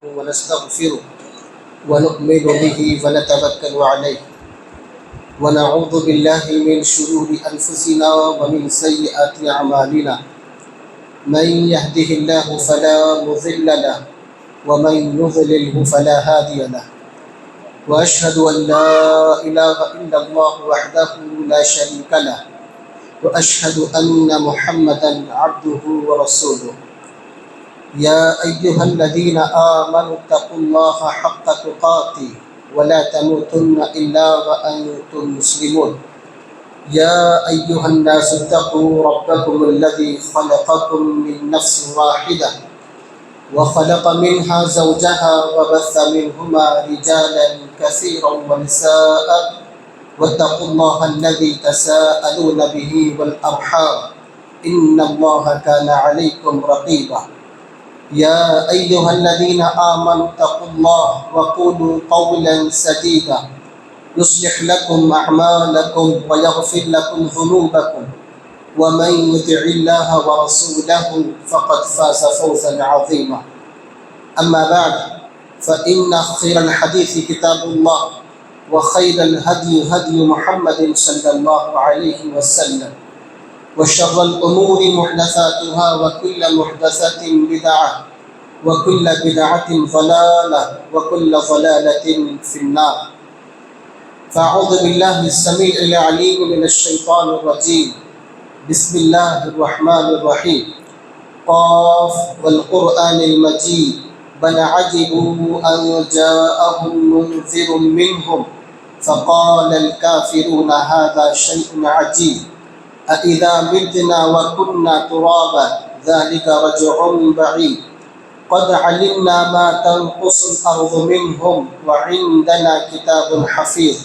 ونستغفره ونؤمن به ونتوكل عليه ونعوذ بالله من شرور أنفسنا ومن سيئات أعمالنا من يهده الله فلا مضل له ومن يضلله فلا هادي له وأشهد أن لا إله إلا الله وحده لا شريك له وأشهد أن محمدا عبده ورسوله يا أيها الذين آمنوا اتقوا الله حق تقاته ولا تموتن إلا وأنتم مسلمون يا أيها الناس اتقوا ربكم الذي خلقكم من نفس واحدة وخلق منها زوجها وبث منهما رجالا كثيرا ونساء واتقوا الله الذي تساءلون به والأرحام إن الله كان عليكم رقيبا يا أيها الذين آمنوا اتقوا الله وقولوا قولا سديدا يصلح لكم أعمالكم ويغفر لكم ذنوبكم ومن يطع الله ورسوله فقد فاز فوزا عظيما أما بعد فإن خير الحديث كتاب الله وخير الهدي هدي محمد صلى الله عليه وسلم وشر الأمور محدثاتها وكل محدثة بدعة وكل بدعة ضلالة وكل ضلالة في النار فأعوذ بالله السميع العليم من الشيطان الرجيم بسم الله الرحمن الرحيم قاف والقرآن المجيد بل عجبوا أن جاءهم منذر منهم فقال الكافرون هذا شيء عجيب أإذا متنا وكنا ترابا ذلك رجع بعيد قد علمنا ما تنقص الأرض منهم وعندنا كتاب حفيظ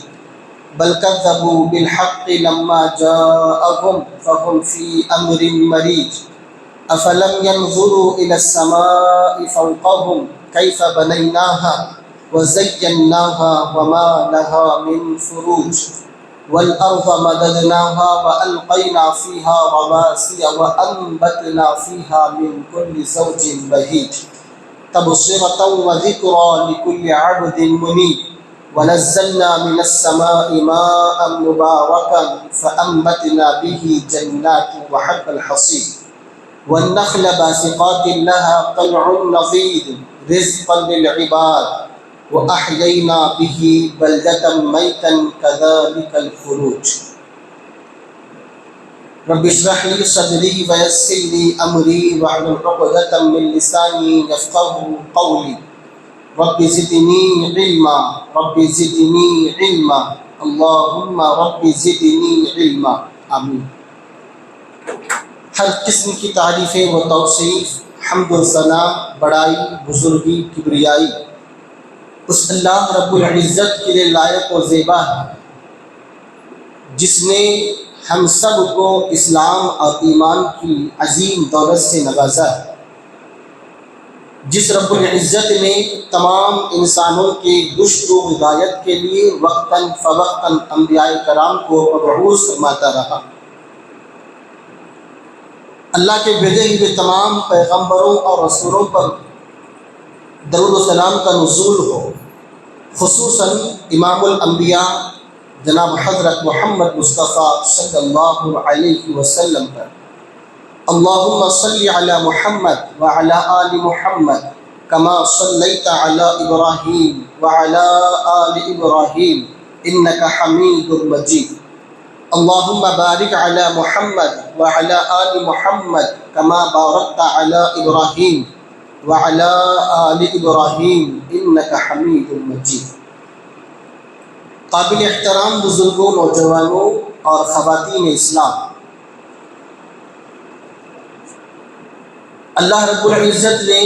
بل كذبوا بالحق لما جاءهم فهم في أمر مريج أفلم ينظروا إلى السماء فوقهم كيف بنيناها وزيناها وما لها من فروج والأرض مددناها وألقينا فيها رواسي وأنبتنا فيها من كل زوج بهيج تبصرة وذكرى لكل عبد منيب ونزلنا من السماء ماء مباركا فأنبتنا به جنات وحب الحصيد والنخل باسقات لها طلع نضيد رزقا للعباد وأحيينا به بلدة ميتا كذلك الخروج رب اشرح لي صدري ويسر لي أمري واحلل عقدة من لساني يفقهوا قولي رب زدني علما رب زدني علما اللهم رب زدني علما آمین۔ ہر قسم کی تعریفیں و توصیف، حمد و ثنا، بڑائی، بزرگی، کبریائی اس اللہ رب العزت کے لیے لائق و زیبا ہے جس نے ہم سب کو اسلام اور ایمان کی عظیم دولت سے نوازا ہے، جس رب العزت نے تمام انسانوں کے رشد و ہدایت کے لیے وقتاً فوقتاً انبیاء کرام کو مبعوث فرماتا رہا۔ اللہ کے بھیجے ہوئے تمام پیغمبروں اور رسولوں پر درود و سلام کا نزول ہو، خصوصاً امام الانبیاء جناب حضرت محمد مصطفیٰ صلی اللہ علیہ وسلم پر۔ اللہم صلی علی محمد وعلی آل محمد کما صلیت علی ابراہیم وعلی آل ابراہیم انکا حمید مجید۔ اللہم بارک علی محمد وعلی آل محمد کما بارکت علی ابراہیم وعلی آل ابراہیم انکا حمید مجید۔ قابل احترام بزرگوں، نوجوانوں اور خواتین اسلام، اللہ رب العزت نے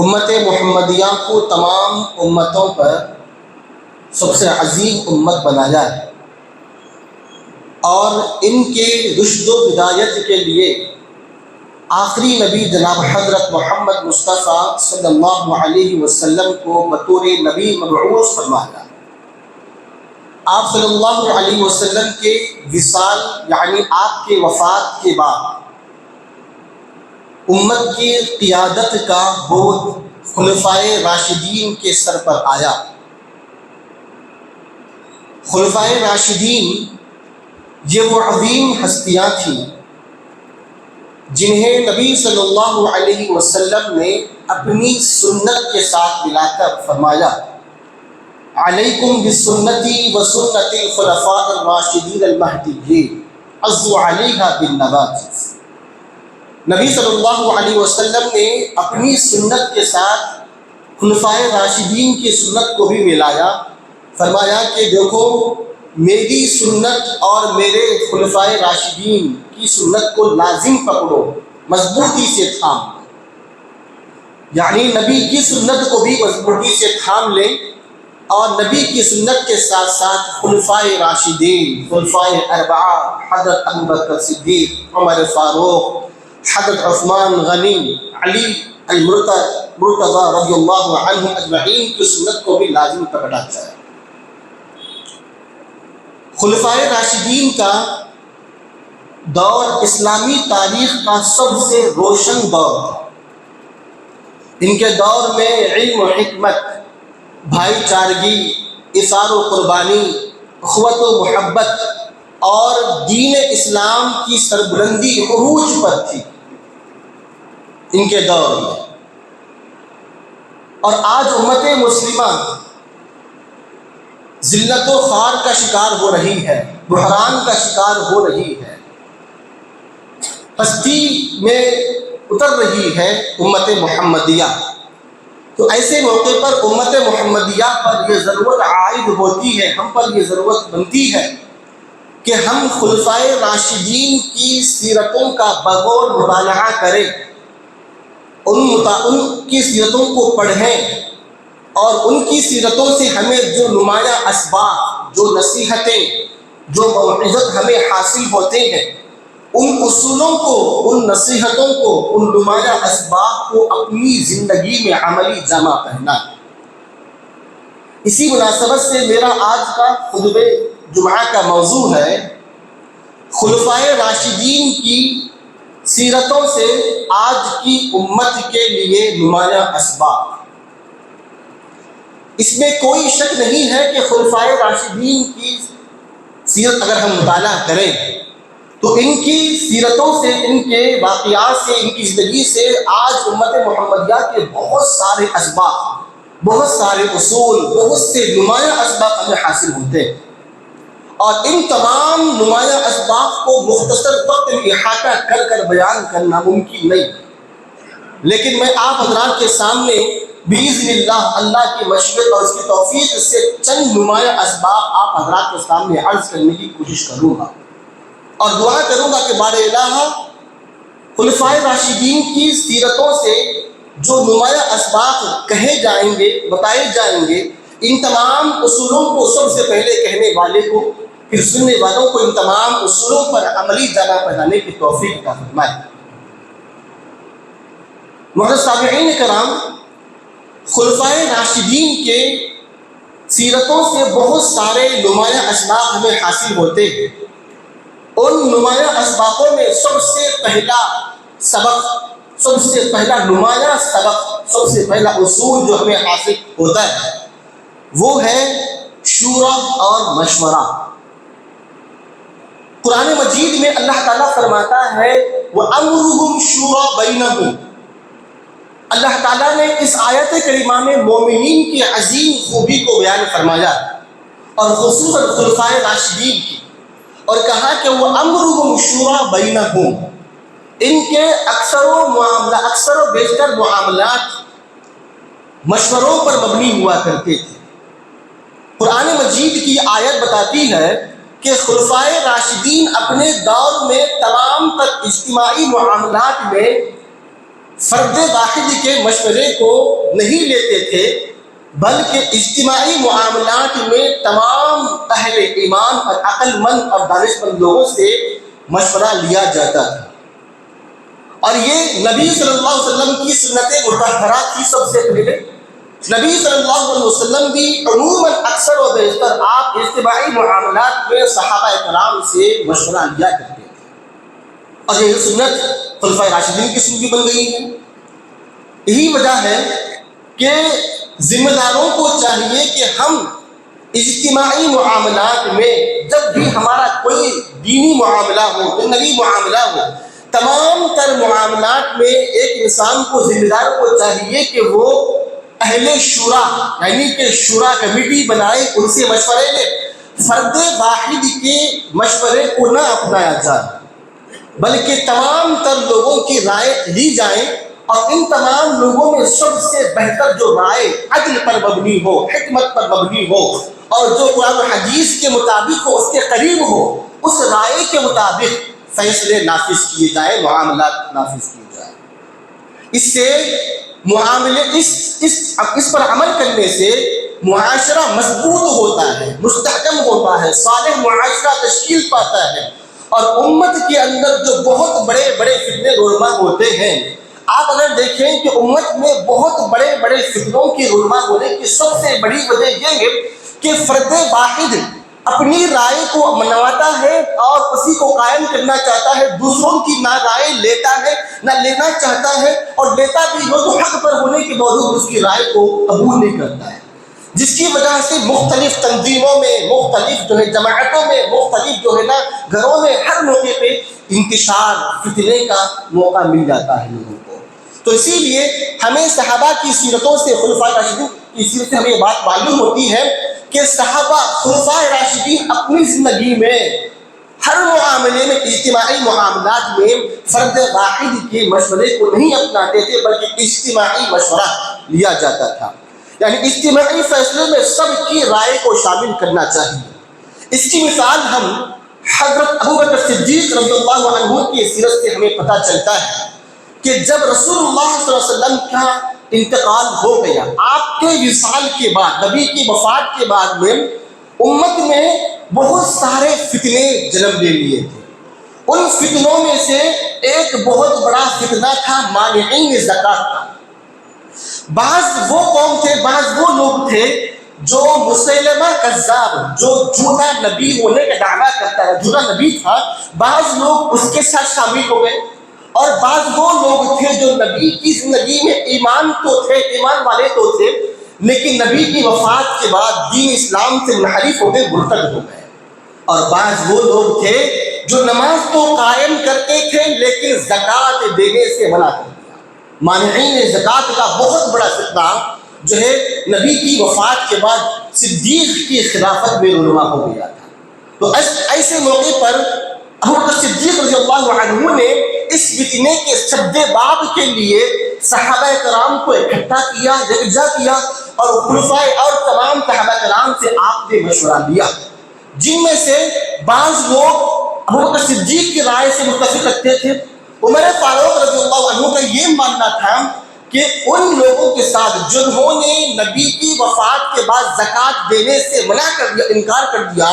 امت محمدیہ کو تمام امتوں پر سب سے عظیم امت بنایا ہے، اور ان کے رشد و ہدایت کے لیے آخری نبی جناب حضرت محمد مصطفیٰ صلی اللہ علیہ وسلم کو بطور نبی مبعوث فرمایا۔ آپ صلی اللہ علیہ وسلم کے وصال یعنی آپ کے وفات کے بعد امت کی قیادت کا بوجھ خلفائے راشدین کے سر پر آیا۔ خلفائے راشدین یہ وہ عظیم ہستیاں تھیں جنہیں نبی صلی اللہ علیہ وسلم نے اپنی سنت کے ساتھ ملا کر فرمایا، علیکم بسنتی و سنت الخلفاء الراشدین المہدیین عضوا علیہا بالنواجذ۔ نبی صلی اللہ علیہ وسلم نے اپنی سنت کے ساتھ خلفائے راشدین کی سنت کو بھی ملایا، فرمایا کہ دیکھو میری سنت اور میرے خلفائے راشدین کی سنت کو لازم پکڑو، مضبوطی سے تھام لو، یعنی نبی کی سنت کو بھی مضبوطی سے تھام لیں، اور نبی کی سنت کے ساتھ ساتھ خلفائے راشدین، خلفائے اربعہ، حضرت ابوبکر صدیق، عمر فاروق، حضرت عثمان غنی، علی المرتضی رضی اللہ عنہ اجمعین کی سنت کو بھی لازم پکڑا جائے۔ خلفائے راشدین کا دور اسلامی تاریخ کا سب سے روشن دور ہے۔ ان کے دور میں علم و حکمت، بھائی چارگی، اثار و قربانی، اخوت و محبت اور دین اسلام کی سربلندی عروج پر تھی ان کے دور میں۔ اور آج امت مسلمہ ذلت و خوار کا شکار ہو رہی ہے، بحران کا شکار ہو رہی ہے، پستی میں اتر رہی ہے امت محمدیہ۔ تو ایسے موقع پر امت محمدیہ پر یہ ضرورت عائد ہوتی ہے، ہم پر یہ ضرورت بنتی ہے کہ ہم خلفائے راشدین کی سیرتوں کا بغور مطالعہ کریں، ان کی سیرتوں کو پڑھیں، اور ان کی سیرتوں سے ہمیں جو نمایاں اسباق، جو نصیحتیں، جو موعظت ہمیں حاصل ہوتے ہیں، ان اصولوں کو، ان نصیحتوں کو، ان نمایاں اسباق کو اپنی زندگی میں عملی جامہ پہنا۔ اسی مناسبت سے میرا آج کا خطبہ جمعہ کا موضوع ہے خلفائے راشدین کی سیرتوں سے آج کی امت کے لیے نمایاں اسباق۔ اس میں کوئی شک نہیں ہے کہ خلفائے راشدین کی سیرت اگر ہم مطالعہ کریں تو ان کی سیرتوں سے، ان کے واقعات سے، ان کی زندگی سے آج امت محمدیہ کے بہت سارے اسباق، بہت سارے اصول، بہت سے نمایاں اسباق ہمیں حاصل ہوتے ہیں، اور ان تمام نمایاں اسباق کو مختصر وقت میں احاطہ کر کر بیان کرنا ممکن نہیں، لیکن میں آپ حضرات کے سامنے باذن اللہ، اللہ کی مشیت اور اس کی توفیق سے چند نمایاں اسباق آپ حضرات کے سامنے عرض کرنے کی کوشش کروں گا، اور دعا کروں گا کہ بار الہ خلفائے راشدین کی سیرتوں سے جو نمایاں اسباق کہے جائیں گے، بتائے جائیں گے، ان تمام اصولوں کو سب سے پہلے کہنے والے کو، پھر سننے والوں کو ان تمام اصولوں پر عملی جامہ پہنانے کی توفیق عطا فرمائے۔ معزز سامعین کرام، خلفائے راشدین کے سیرتوں سے بہت سارے نمایاں اسباق ہمیں حاصل ہوتے ہیں۔ ان نمایاں اسباقوں میں سب سے پہلا سبق، سب سے پہلا نمایاں سبق، سب سے پہلا اصول جو ہمیں حاصل ہوتا ہے وہ ہے شورا اور مشورہ۔ قرآن مجید میں اللہ تعالیٰ فرماتا ہے وَأَمْرُهُمْ شُورَى بَيْنَهُمْ۔ اللہ تعالیٰ نے اس آیت کریمہ میں مومنین کی عظیم خوبی کو بیان فرمایا، اور خصوصاً خلفائے راشدین کی، اور کہا کہ وہ امرهم شورى بینہم، ان کے اکثر و بیشتر معاملات مشوروں پر مبنی ہوا کرتے تھے۔ قرآن مجید کی آیت بتاتی ہے کہ خلفائے راشدین اپنے دور میں تمام تر اجتماعی معاملات میں فرد واحد کے مشورے کو نہیں لیتے تھے، بلکہ اجتماعی معاملات میں تمام اہل ایمان اور عقل مند اور دانش مند لوگوں سے مشورہ لیا جاتا تھا، اور یہ نبی صلی اللہ علیہ وسلم کی سنت مطہرہ کی۔ سب سے پہلے نبی صلی اللہ علیہ وسلم بھی عموماً اکثر و بیشتر آپ اجتماعی معاملات میں صحابہ کرام سے مشورہ لیا کرتے تھے، اور یہ سنت خلفائے راشدین کی سنت بن گئی ہے۔ یہی وجہ ہے کہ ذمہ داروں کو چاہیے کہ ہم اجتماعی معاملات میں جب بھی ہمارا کوئی دینی معاملہ ہو، دنیوی معاملہ ہو، تمام تر معاملات میں ایک انسان کو، ذمہ دار کو چاہیے کہ وہ اہل شورا یعنی کہ شورا کمیٹی بنائے، ان سے مشورے لے، فرد واحد کے مشورے کو نہ اپنایا جائے بلکہ تمام تر لوگوں کی رائے لی جائے، اور ان تمام لوگوں میں سب سے بہتر جو رائے عدل پر مبنی ہو، حکمت پر مبنی ہو، اور جو قرآن و حدیث کے مطابق ہو، اس کے قریب ہو، اس رائے کے مطابق فیصلے نافذ کیے جائیں، معاملات نافذ کیے جائیں۔ اس سے معاملے اس پر عمل کرنے سے معاشرہ مضبوط ہوتا ہے، مستحکم ہوتا ہے، صالح معاشرہ تشکیل پاتا ہے، اور امت کے اندر جو بہت بڑے بڑے فتنے رونما ہوتے ہیں، آپ اگر دیکھیں کہ امت میں بہت بڑے بڑے فتنوں کی رونما ہونے کی سب سے بڑی وجہ یہ ہے کہ فرد واحد اپنی رائے کو منواتا ہے اور اسی کو قائم کرنا چاہتا ہے، دوسروں کی نہ رائے لیتا ہے نہ لینا چاہتا ہے، اور لیتا بھی ہو تو حق پر ہونے کے باوجود اس کی رائے کو قبول نہیں کرتا ہے، جس کی وجہ سے مختلف تنظیموں میں، مختلف جماعتوں میں، مختلف گھروں میں ہر موقع پہ انتشار فتنے کا موقع مل جاتا ہے لوگوں کو۔ تو اسی لیے ہمیں صحابہ کی سیرتوں سے، خلفائے راشدین کی سیرت سے ہمیں یہ بات معلوم ہوتی ہے کہ صحابہ، خلفائے راشدین اپنی زندگی میں ہر معاملے میں، اجتماعی معاملات میں فرد واحد کے مشورے کو نہیں اپناتے تھے بلکہ اجتماعی مشورہ لیا جاتا تھا، یعنی اجتماعی فیصلے میں سب کی رائے کو شامل کرنا چاہیے۔ اس کی مثال ہم حضرت ابوبکر صدیق رضی اللہ عنہ کی سیرت سے ہمیں پتہ چلتا ہے کہ جب رسول اللہ صلی اللہ علیہ وسلم کا انتقال ہو گیا، آپ کے وصال کے بعد، نبی کی وفات کے بعد میں امت میں بہت سارے فتنے جنم لے لیے تھے۔ ان فتنوں میں سے ایک بہت بڑا فتنہ تھا مانعین زکوٰۃ کا۔ بعض وہ قوم تھے، بعض وہ لوگ تھے جو مسیلمہ کذاب، جو جھوٹا نبی ہونے کا دعویٰ کرتا ہے، جھوٹا نبی تھا، بعض لوگ اس کے ساتھ شامل ہو گئے، اور بعض وہ لوگ تھے جو نبی کی زندگی میں ایمان تو تھے، ایمان والے تو تھے، لیکن نبی کی وفات کے بعد دین اسلام سے منحرف ہو گئے، مرتد ہو گئے، اور بعض وہ لوگ تھے جو نماز تو قائم کرتے تھے لیکن زکوٰۃ دینے سے منع کر دیا۔ مانعین زکوٰۃ کا بہت بڑا فتنہ جو ہے نبی کی وفات کے بعد صدیق کی خلافت میں رونما ہو گیا تھا۔ تو ایسے موقع پر ابوبکر صدیق رضی اللہ عنہ نے اس فتنے کے سد باب کے لیے صحابہ کرام کو اکٹھا کیا، یکجا کیا، اور خلفائے اور تمام صحابہ کرام سے آپ نے مشورہ لیا، جن میں سے بعض لوگ ابوبکر صدیق کی رائے سے متفق رکھتے تھے۔ عمر فاروق رضی اللہ عنہ کا یہ ماننا تھا کہ ان لوگوں کے ساتھ جنہوں نے نبی کی وفات کے بعد زکوٰۃ دینے سے منع کر دیا، انکار کر دیا،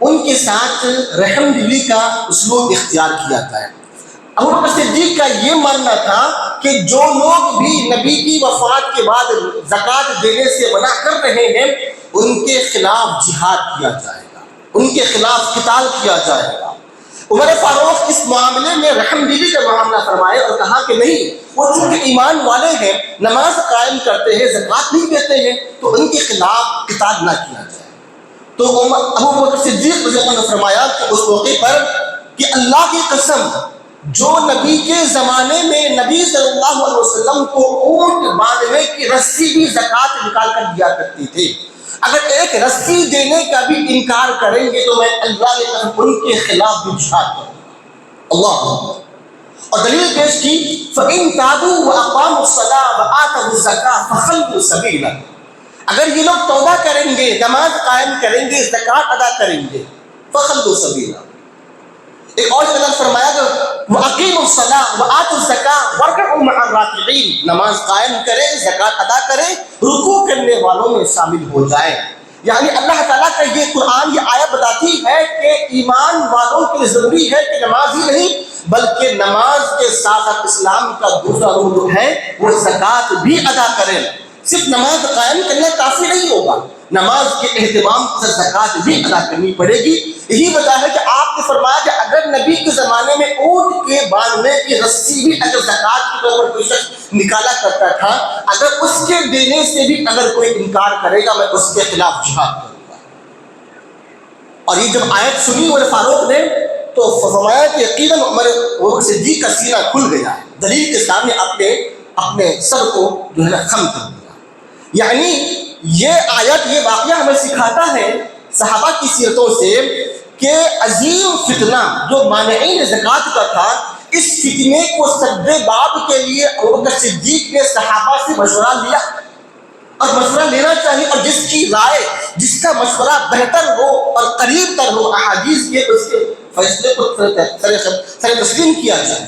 ان کے ساتھ رحم دلی کا اسلوب اختیار کیا جائے۔ ابوبکر صدیق کا یہ ماننا تھا کہ جو لوگ بھی نبی کی وفات کے بعد زکوٰۃ دینے سے منع کر رہے ہیں ان کے خلاف جہاد کیا جائے گا، ان کے خلاف قتال کیا جائے گا۔ عمر فاروق اس معاملے میں رحم دلی کا معاملہ فرمائے اور کہا کہ نہیں، وہ چونکہ ایمان والے ہیں، نماز قائم کرتے ہیں، زکوٰۃ نہیں دیتے ہیں، تو ان کے خلاف قتال نہ کیا جائے۔ تو ابوبکر صدیق رضی اللہ عنہ نے فرمایا کہ اس موقع پر کہ اللہ کی قسم، جو نبی کے زمانے میں نبی صلی اللہ علیہ وسلم کو اونٹ باندھنے کی رسی بھی زکوٰۃ نکال کر دیا کرتی تھی، اگر ایک رسی دینے کا بھی انکار کریں گے تو میں اللہ کی قسم ان کے خلاف بھی جہاد کروں گا۔ اللہ اکبر۔ اور دلیل پیش کی فَإِن تَابُوا وَأَقَامُوا الصَّلَاةَ وَآتَوُا الزَّكَاةَ فَخَلُّوا سَبِيلَهُمْ، اگر یہ لوگ توبہ کریں گے، نماز قائم کریں گے، زکوٰۃ ادا کریں گے، فَخَلُّوا سَبِيلَهُمْ۔ ایک اور جگہ فرمایا کہ وَأَقِيمُوا الصَّلَاةَ وَآتُوا الزَّكَاةَ وَارْكَعُوا مَعَ الرَّاكِعِينَ، نماز قائم کریں، زکوٰۃ ادا کریں، رکوع کرنے والوں میں شامل ہو جائیں۔ یعنی اللہ تعالیٰ کا یہ قرآن، یہ آیت بتاتی ہے کہ ایمان والوں کے لیے ضروری ہے کہ نماز ہی نہیں بلکہ نماز کے ساتھ ساتھ اسلام کا دوسرا رکن جو ہے وہ زکوٰۃ بھی ادا کریں۔ صرف نماز قائم کرنا کافی نہیں ہوگا، نماز کے اہتمام کے ساتھ زکوٰۃ بھی ادا کرنی پڑے گی۔ یہی وجہ ہے کہ آپ نے فرمایا کہ اگر نبی کے زمانے میں اونٹ کے باندھنے کی رسی بھی اگر زکوٰۃ کے طور پر کوئی شخص نکالا کرتا تھا، اگر اس کے دینے سے بھی اگر کوئی انکار کرے گا میں اس کے خلاف جہاد کروں گا۔ اور یہ جب آیت سنی عمر فاروق نے تو فرمایا کہ یقیناً عمر صدیق کا سینہ کھل گیا ہے، دلیل کے سامنے اپنے سر کو جو ہے نا خم کر دیا۔ یعنی یہ آیت یہ واقعہ ہمیں سکھاتا ہے صحابہ کی سیرتوں سے کہ عظیم فتنہ جو مانعین زکوٰۃ کا تھا، اس فتنے کو سد باب کے لیے ابوبکر صدیق نے صحابہ سے مشورہ لیا، اور مشورہ لینا چاہیے، اور جس کی رائے جس کا مشورہ بہتر ہو اور قریب تر ہو احادیث کے اس کے فیصلے کو سر تسلیم کیا جائے۔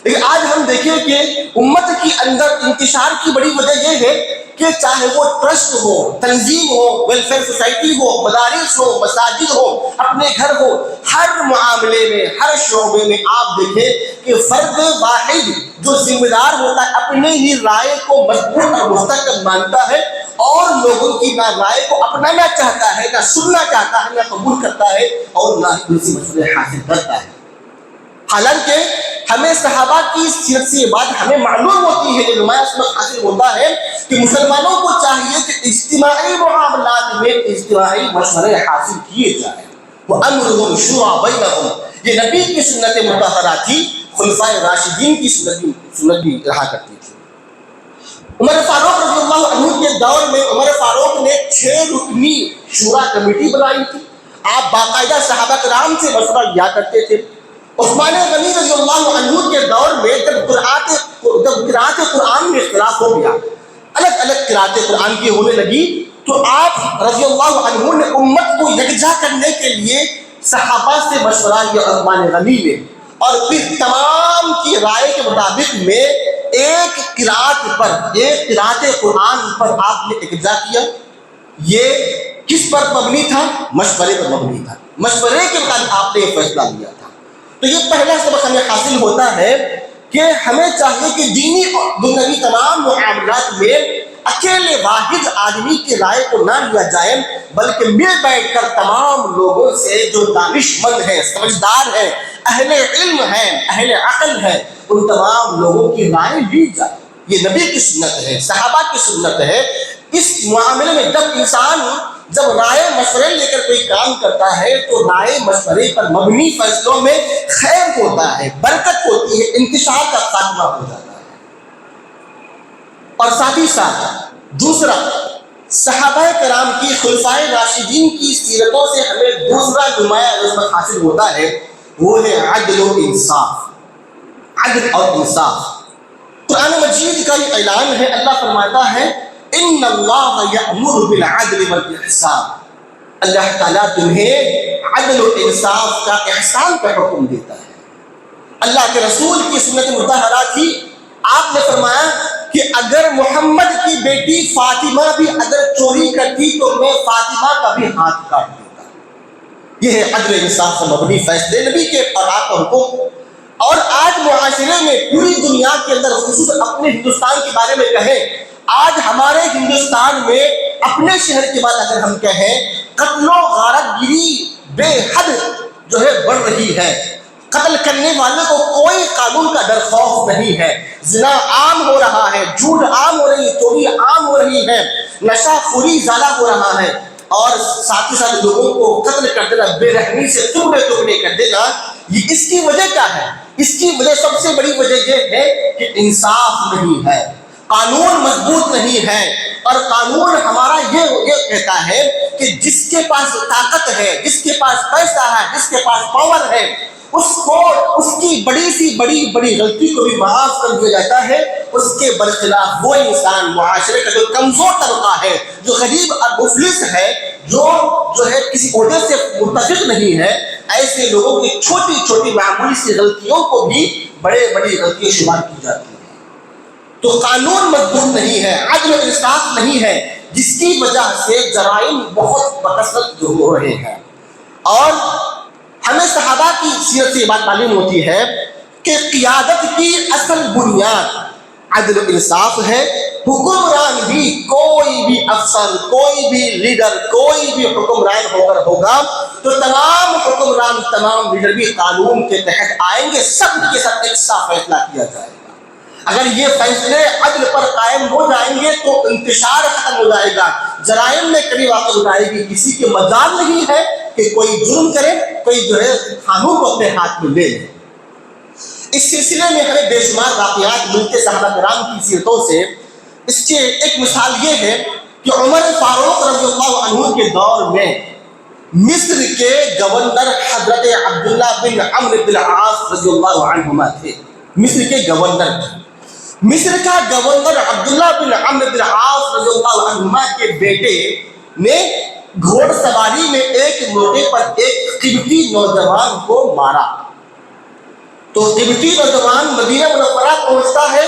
لیکن آج ہم دیکھیں کہ امت کے اندر انتشار کی بڑی وجہ یہ ہے کہ چاہے وہ ٹرسٹ ہو، تنظیم ہو، ویلفیئر سوسائٹی ہو، مدارس ہو، مساجد ہو، اپنے گھر ہو، ہر معاملے میں ہر شعبے میں آپ دیکھیں کہ فرد واحد جو ذمہ دار ہوتا ہے اپنے ہی رائے کو مضبوط اور مستقل مانتا ہے، اور لوگوں کی نہ رائے کو اپنانا چاہتا ہے، نہ سننا چاہتا ہے، نہ قبول کرتا ہے، اور نہ ہی ان سے مشورے حاصل کرتا ہے۔ حالانکہ ہمیں صحابہ کی سیرت سے یہ بات ہمیں معلوم ہوتی ہے، جو نمایاں سبق حاصل ہوتا ہے کہ مسلمانوں کو چاہیے کہ اجتماعی معاملات میں اجتماعی مشورے حاصل کیے جائیں۔ وَأَمْرُهُمْ شُورَىٰ بَيْنَهُمْ، یہ نبی کی سنت مطہرہ تھی، خلفائے راشدین کی سنت بھی رہا کرتی تھی۔ عمر فاروق رضی اللہ عنہ کے دور میں عمر فاروق نے 6 رکنی شورا کمیٹی بنائی تھی۔ آپ باقاعدہ صحابہ کرام سے مشورہ لیا کرتے تھے۔ عثمان غنی رضی اللہ عنہ کے دور میں جب قرأت قرآن میں اختلاف ہو گیا، الگ الگ قرأت قرآن کی ہونے لگی، تو آپ رضی اللہ عنہ نے امت کو یکجا کرنے کے لیے صحابہ سے مشورہ لیا عثمان غنی نے، اور پھر تمام کی رائے کے مطابق میں ایک قرأت قرآن پر آپ نے یکجا کیا۔ یہ کس پر مبنی تھا؟ مشورے پر مبنی تھا۔ مشورے کے مطابق آپ نے یہ فیصلہ لیا تھا۔ تو یہ پہلا سبق ہمیں حاصل ہوتا ہے کہ ہمیں چاہیے کہ دینی اور دنیاوی تمام معاملات میں اکیلے واحد آدمی کی رائے کو نہ لیا جائے، بلکہ مل بیٹھ کر تمام لوگوں سے جو دانش مند ہیں، سمجھدار ہیں، اہل علم ہیں، اہل عقل ہیں، ان تمام لوگوں کی رائے لی جائے۔ یہ نبی کی سنت ہے، صحابہ کی سنت ہے۔ اس معاملے میں جب رائے مشورے لے کر کوئی کام کرتا ہے تو رائے مشورے پر مبنی فیصلوں میں خیر ہوتا ہے، برکت ہوتی ہے، انتشار کا خاتمہ ہو جاتا ہے۔ اور ساتھ ہی ساتھ دوسرا، صحابہ کرام کی خلفائے راشدین کی سیرتوں سے ہمیں دوسرا نمایاں رسمت حاصل ہوتا ہے، وہ ہے عدل و انصاف۔ عدل اور انصاف قرآن مجید کا یہ اعلان ہے۔ اللہ فرماتا ہے ان اللہ یأمر بالعدل والاحسان، اللہ تعالیٰ تمہیں عدل و انصاف کا احسان کا حکم دیتا ہے۔ اللہ کے رسول کی سنت مطہرہ تھی، آپ نے فرمایا کہ اگر محمد کی بیٹی فاطمہ بھی اگر چوری کرتی تو میں فاطمہ کا بھی ہاتھ کاٹ دیتا۔ یہ ہے عدل انصاف سے مبنی فیصلے، نبی کے اور آپ کا حکم۔ اور آج معاشرے میں پوری دنیا کے اندر، خصوصاً اپنے ہندوستان کے بارے میں کہیں، آج ہمارے ہندوستان میں اپنے شہر کی بات اگر ہم کہیں، قتل و غارت گیری بے حد جو ہے بڑھ رہی ہے۔ قتل کرنے والے کو کوئی قانون کا ڈر خوف نہیں ہے۔ زنا عام ہو رہا ہے، جھوٹ عام ہو رہی ہے، چوری عام ہو رہی ہے، نشہ خوری زیادہ ہو رہا ہے، اور ساتھ ہی ساتھ لوگوں کو قتل کر دینا، بے رحمی سے ٹکڑے کر دینا۔ یہ اس کی وجہ کیا ہے؟ اس کی وجہ سب سے بڑی وجہ یہ ہے کہ انصاف نہیں ہے، قانون مضبوط نہیں ہے۔ اور قانون ہمارا یہ کہتا ہے کہ جس کے پاس طاقت ہے، جس کے پاس پیسہ ہے، جس کے پاس پاور ہے، اس کو اس کی بڑی سی بڑی غلطی کو بھی معاف کر دیا جاتا ہے۔ اس کے برخلاف وہ انسان، معاشرے کا جو کمزور طبقہ ہے، جو غریب اور مفلس ہے، جو ہے کسی عہدے سے متفق نہیں ہے، ایسے لوگوں کی چھوٹی چھوٹی معمولی سی غلطیوں کو بھی بڑی غلطیاں شمار کی جاتی ہیں۔ تو قانون مضبوط نہیں ہے، عدل و انصاف نہیں ہے، جس کی وجہ سے جرائم بہت بکثرت جو ہو رہے ہیں۔ اور ہمیں صحابہ کی سیرت سے یہ بات معلوم ہوتی ہے کہ قیادت کی اصل بنیاد عدل و انصاف ہے، حکمران بھی کوئی بھی افسر، کوئی بھی لیڈر، کوئی بھی حکمران ہوگا تو تمام حکمران، تمام لیڈر بھی قانون کے تحت آئیں گے، سب کے ساتھ ایک سا فیصلہ کیا جائے گا۔ اگر یہ فیصلے عدل پر قائم ہو جائیں گے تو انتشار ختم ہو جائے گا، جرائم میں کمی واقع ہو جائے گی، کسی کے مجال نہیں ہے کہ کوئی جرم کرے، کوئی جو ہے قانون کو اپنے ہاتھ میں لے لے۔ اس سلسلے میں ہمیں بے شمار واقعات ملتے صحابہ کرام کی سیرتوں سے۔ اس کی ایک مثال یہ ہے کہ عمر فاروق رضی اللہ عنہ کے دور میں مصر کے گورنر حضرت عبداللہ بن عمرو بن العاص رضی اللہ عنہما تھے۔ مصر کے گورنر تھے۔ مصر کا گورنر عبداللہ بن عمرو بن العاص رضی اللہ عنہما کے بیٹے نے گھوڑ سواری میں ایک موقع پر ایک قبطی نوجوان کو مارا۔ تو قبطی نوجوان مدینہ منورہ پہنچتا ہے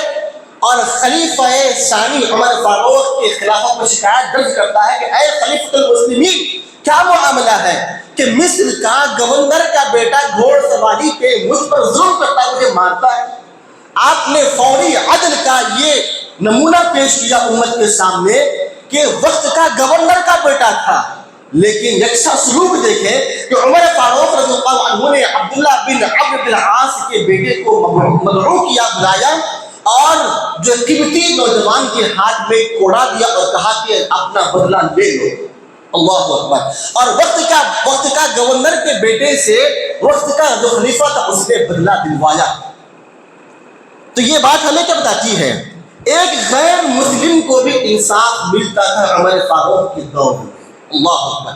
اور خلیفہ ثانی عمر فاروق کے خلافت میں شکایت درج کرتا ہے کہ اے خلیفۃ المسلمین، کیا معاملہ ہے کہ مصر کا گورنر کا بیٹا گھوڑ سواری پہ مجھ پر ظلم کرتا ہے، مجھے مارتا ہے۔ آپ نے فوری عدل کا یہ نمونہ پیش کیا امت کے سامنے کہ وقت کا گورنر کا بیٹا تھا، لیکن یکساں سلوک دیکھیں کہ عمر فاروق رضی اللہ عنہ نے عبداللہ بن عمرو بن العاص کے بیٹے کو مدعو کیا، بلایا اور جو قبطی نوجوان کے ہاتھ میں کوڑا دیا اور کہا کہ اپنا بدلہ لے لو۔ اللہ اکبر۔ اور وقت کا گورنر کے بیٹے سے وقت کا جو خلیفہ تھا اس نے بدلہ دلوایا۔ تو یہ بات ہمیں کیا بتاتی ہے؟ ایک غیر مسلم کو بھی انصاف ملتا تھا عمر فاروق کے دور میں۔ اللہ اکبر۔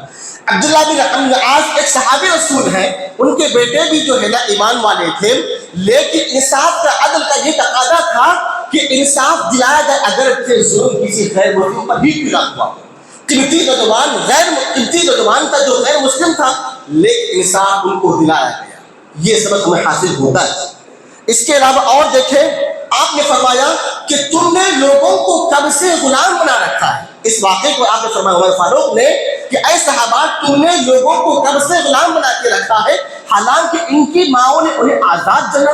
عبداللہ بن عمرو بن العاص ایک صحابی رسول ہیں، ان کے بیٹے بھی جو ہے نا ایمان والے تھے، لیکن انصاف کا عدل کا یہ تقاضا تھا کہ انصاف دلایا جائے اگر ظلم کسی غیر مسلم پر بھی کیا ہوا۔ قبطی نوجوان تھا جو غیر مسلم تھا، لیکن انصاف ان کو دلایا گیا۔ یہ سبق ہمیں حاصل ہوتا ہے۔ اس کے علاوہ اور دیکھیں، آپ نے فرمایا کہ تم نے لوگوں کو کب سے غلام بنا رکھا ہے۔ اس واقعے کو آپ نے فرمایا عمر فاروق نے کہ اے صحابہ، تم نے لوگوں کو کب سے غلام بنا کے رکھا ہے، حالانکہ ان کی ماؤں نے انہیں آزاد جنا۔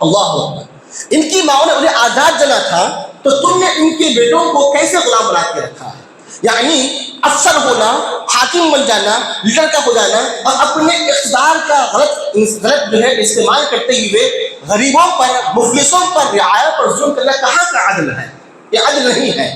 اللہ اکبر۔ ان کی ماؤں نے انہیں آزاد جنا تھا، تو تم نے ان کے بیٹوں کو کیسے غلام بنا کے رکھا ہے؟ یعنی افسر ہونا، حاکم بن جانا، لیڈر کا ہو جانا اور اپنے اقتدار کا غلط جو ہے استعمال کرتے ہوئے غریبوں پر، مفلسوں پر، رعایا پر ظلم کرنا کہاں کا عدل ہے؟ یہ عدل نہیں ہے۔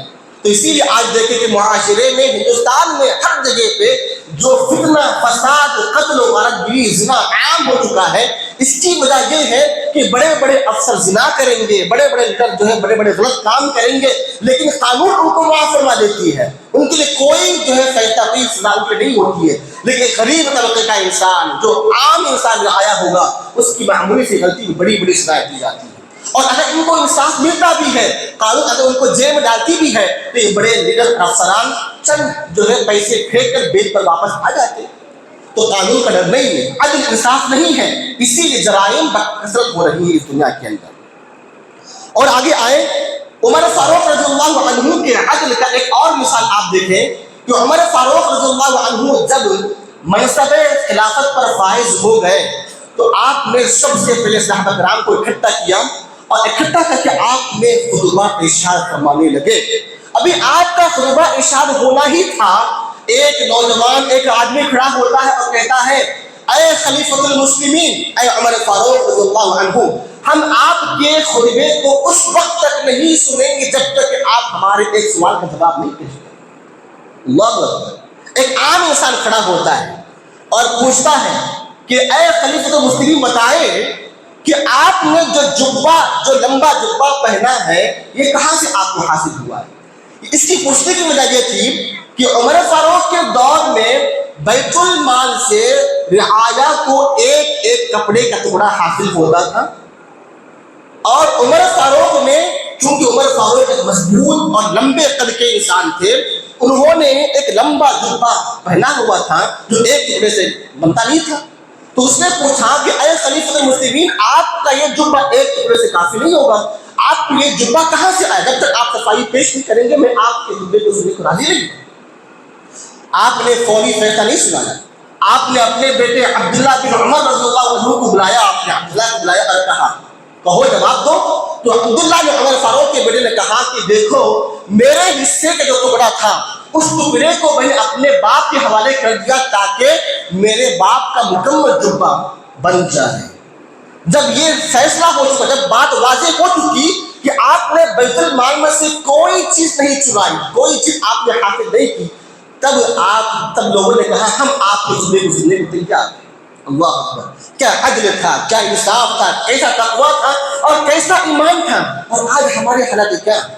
تو اسی لیے آج دیکھیں کہ معاشرے میں، ہندوستان میں ہر جگہ پہ جو فتنہ، فساد، قتل و غارت گری، زنا عام ہو چکا ہے، اس کی وجہ یہ ہے کہ بڑے بڑے افسر زنا کریں گے، بڑے بڑے لیڈر جو ہے بڑے بڑے غلط کام کریں گے، لیکن قانون ان کو معاف فرما دیتی ہے، ان کے لیے کوئی جو ہے فیصلہ سزا ان کے نہیں ہوتی ہے۔ لیکن غریب طبقے کا انسان، جو عام انسان رعایا ہوگا، اس کی معمولی سی غلطی میں بڑی بڑی سزائیں دی جاتی ہیں۔ اور اگر ان کو انصاف ملتا بھی ہے، قانون اگر ان کو جیل میں ڈالتی بھی ہے، تو یہ بڑے لیڈر افسران چند جو ہے پیسے پھینک کر بیل پر واپس آ جاتے ہیں۔ تو قانون کا ڈر نہیں ہے، عدل انصاف نہیں ہے، اسی لیے جرائم بکثرت ہو رہی ہے اس دنیا کے اندر۔ اور آگے آئے، عمر فاروق رضی اللہ عنہ کے عدل کا ایک اور مثال آپ دیکھیں کہ عمر فاروق رضی اللہ عنہ جب منصب خلافت پر فائز ہو گئے تو آپ نے سب سے پہلے صحابہ کرام کو اکٹھا کیا اور اکٹھا کر کے آپ نے خطبہ ارشاد فرمانے لگے۔ ابھی آپ کا خطبہ ارشاد ہونا ہی تھا، ایک نوجوان، ایک آدمی کھڑا ہوتا ہے اور کہتا ہے اے خلیفۃ المسلمین، اے عمر فاروق رضی اللہ عنہ، ہم آپ کے خطبے کو اس وقت تک نہیں سنیں گے جب تک کہ آپ ہمارے ایک سوال کا جواب نہیں دیں۔ اللہ اکبر۔ ایک عام انسان کھڑا ہوتا ہے اور پوچھتا ہے کہ اے خلیفۃ المسلمین، بتائے کہ آپ نے جو لمبا جبہ پہنا ہے، یہ کہاں سے آپ کو حاصل ہوا ہے؟ اس کی پوچھنے کی وجہ یہ تھی کہ عمر فاروق کے دور میں بیت المال سے رعایا کو ایک ایک کپڑے کا ٹکڑا حاصل ہوتا تھا، اور عمر فاروق نے، چونکہ عمر فاروق ایک مضبوط اور لمبے قد کے انسان تھے، انہوں نے ایک لمبا جبہ پہنا ہوا تھا جو ایک ٹکڑے سے بنتا نہیں تھا۔ تو اس نے پوچھا کہ اے خلیفۃ المسلمین، آپ کا یہ جبہ ایک ٹکڑے سے کافی نہیں ہوگا، آپ کو یہ جبہ کہاں سے آیا؟ جب تک آپ صفائی پیش نہیں کریں گے میں آپ کے جبے کو سننے کو راضی نہیں۔ آپ نے فوری فیصلہ نہیں سنایا، آپ نے اپنے بیٹے عبداللہ بن عمر رضی اللہ عنہ کو بلایا، آپ نے عبداللہ کو بلایا اور کہا کہو جواب دو۔ تو عبداللہ بن عمر فاروق کے بیٹے نے کہا کہ دیکھو میرے حصے کا جو ٹکڑا تھا اس ٹکڑے کو میں نے اپنے باپ کے حوالے کر دیا تاکہ میرے باپ کا مکمل جبہ بن جائے۔ جب یہ فیصلہ ہو چکا، جب بات واضح ہو چکی کہ آپ نے بیت المال میں سے کوئی چیز نہیں چرائی، کوئی چیز آپ نے حاصل نہیں کی، تب لوگوں نے کہا ہم آپ کے ذمے گزرنے کو تیار ہیں۔ اللہ اکبر، کیا عدل تھا، کیا انصاف تھا، کیسا تقویٰ تھا اور کیسا ایمان تھا۔ اور آج ہمارے حالات کیا ہیں؟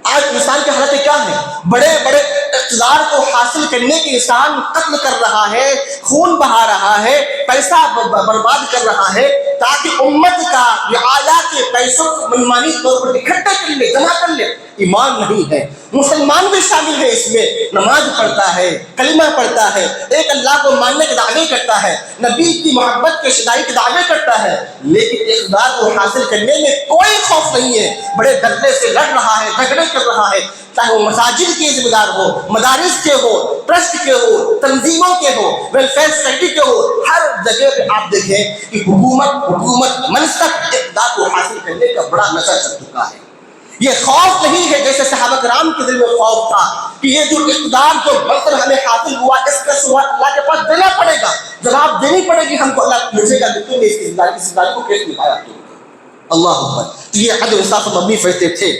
آج انسان کے حالات کیا ہیں؟ بڑے بڑے اقتدار کو حاصل کرنے کے انسان قتل کر رہا ہے، خون بہا رہا ہے، پیسہ برباد کر رہا ہے تاکہ امت کا رعایا کے پیسوں کو منمانی طور پر اکٹھا کر لے، جمع کر لے۔ ایمان نہیں ہے۔ مسلمان بھی شامل ہے اس میں، نماز پڑھتا ہے، کلمہ پڑھتا ہے، ایک اللہ کو ماننے کے دعوے کرتا ہے، نبی کی محبت کے شدائی کے دعوے کرتا ہے، لیکن اقتدار کو حاصل کرنے میں کوئی خوف نہیں ہے، بڑے دھرنے سے لڑ رہا ہے، جھگڑے کر رہا ہے، چاہے وہ مساجد کے ذمہ دار ہو، مدارس کے ہو، ٹرسٹ کے ہو، تنظیموں کے ہو، ویلفیئر سوسائٹی کے ہو، ہر جگہ پہ آپ دیکھیں کہ حکومت منصب اقتدار کو حاصل کرنے کا بڑا نشہ چل چکا ہے۔ یہ خوف نہیں ہے جیسے صحابہ کرام کے دل میں خوف تھا کہ یہ جو اقتدار جو منصب ہمیں حاصل ہوا اس کا سوال اللہ کے پاس دینا پڑے گا، جواب دینی پڑے گی ہم کو، اللہ پوچھے گا کہ تم نے اس ذمہ داری کو کیسے نبھایا تم۔ اللہ اکبر، تو یہ عدل انصاف پر مبنی فیصلے تھے۔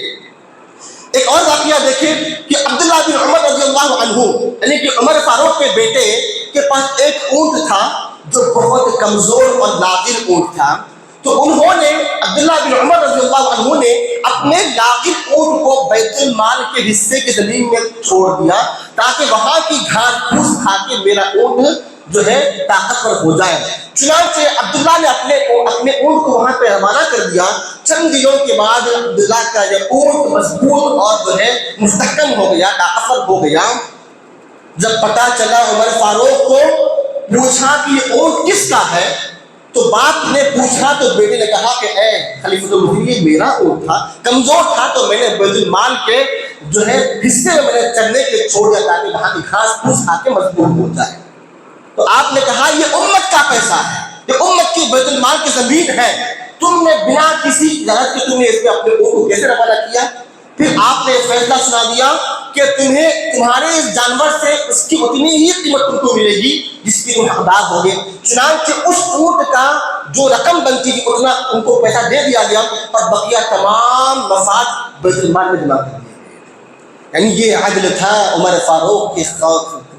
ایک اور واقعہ دیکھیں کہ عبداللہ بن عمر رضی اللہ عنہ یعنی کہ عمر فاروق کے بیٹے کے پاس ایک اونٹ تھا جو بہت کمزور اور نادر اونٹ تھا، تو انہوں نے عبداللہ بن عمر رضی اللہ عنہ نے اپنے ناقص اونٹ کو بیت المال کے حصے کی زمین میں چھوڑ دیا تاکہ وہاں کی گھاس پھوس کھا کے میرا اونٹ جو ہے طاقتور ہو جائے۔ چنانچہ عبداللہ نے اپنے اونٹ کو وہاں پہ روانہ کر دیا۔ چند دنوں کے بعد عبداللہ کا یہ اونٹ مضبوط اور جو ہے مستحکم ہو گیا، طاقتور ہو گیا۔ جب پتہ چلا عمر فاروق کو، پوچھا کہ یہ اونٹ کس کا ہے، تو باپ نے پوچھا تو بیٹے نے کہا کہ اے خلیفۃ المسلمین یہ میرا اونٹ تھا، کمزور تھا تو میں نے بیت المال کے جو ہے حصے میں نے چلنے کے لیے چھوڑ دیا تاکہ وہاں کی گھاس پھوس کھا کے مضبوط ہو جائے۔ تو آپ نے کہا یہ امت کا پیسہ ہے، یہ امت کی بیت المال کی زمین ہے، تم نے بنا کسی اجازت کے تم نے اس میں اپنے اونٹ کو کیسے روانہ کیا؟ پھر آپ نے فیصلہ سنا دیا کہ تمہارے اس جانور سے اس کی اتنی ہی قیمت تم کو ملے گی جس کی تم حقدار ہوگے۔ چنانچہ اس اونٹ کا جو رقم بنتی تھی اتنا ان کو پیسہ دے دیا گیا اور بقیہ تمام مفاد بیت المال میں جمع کر دیا گیا۔ یعنی یہ عدل تھا عمر فاروق کے